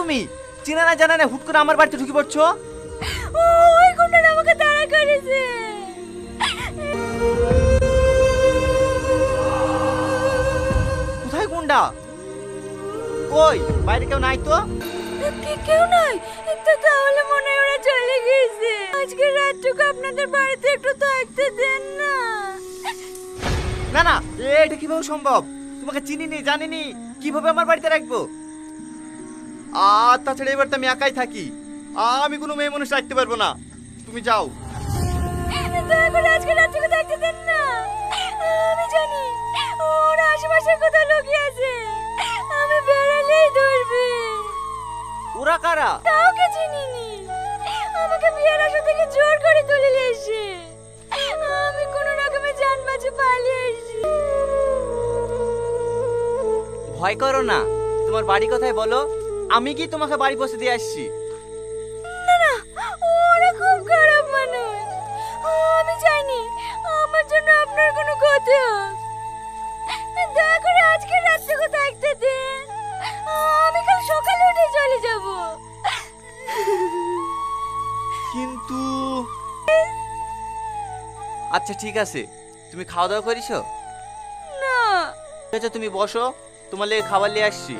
তুমি চেনা না জানা না হুট করে আমার বাড়িতে ঢুকে পড়ছো? ওই গুন্ডাটা আমাকে তাড়া করেছে। কোথায় গুন্ডা? কই বাইরে কেউ নাই তো? কেউ নাই তো, তাহলে মনে হয় ওরা চলে গেছে। আজকে রাতটুকু আপনাদের বাড়িতে একটু থাকতে দেন না। না না, এটা কিভাবে সম্ভব? তোমাকে চিনিনি জানিনি, কিভাবে আমার বাড়িতে রাখবো? আর তাছাড়া এবার তো আমি একাই থাকি, আমি কোনো মেয়ে মানুষ রাখতে পারবো না। তুমি যাও। দয়া করে আজকে রাতটুকু থাকতে দেন না। আমি জানি ওরা আশেপাশে কোথাও লুকিয়ে আছে, আমি বেরালেই ধরবে। ওরা কারা? কাউকে চিনিনি, আমাকে বিয়ের আসা থেকে জোর করে তুলে নিয়ে এসে আমি কোনো রকমে জান বাঁচে পালিয়ে এসেছি। ভয় করো না, তোমার বাড়ি কোথায় বলো, আমি কি তোমাকে বাড়ি পৌঁছে দিয়ে আসছি। না না, ওরা খুব খারাপ মানুষ, আমি চাইনি আমার জন্য আপনার কোনো ক্ষতি হোক। দয়া করে আজকে রাতটুকু থাকতে দেন, আমি কাল সকালে উঠে চলে যাব। কিন্তু আচ্ছা ঠিক আছে, তুমি খাওয়া দাওয়া করিছো? না। আচ্ছা তুমি বসো, তোমার লেগে খাবার নিয়ে আসছি।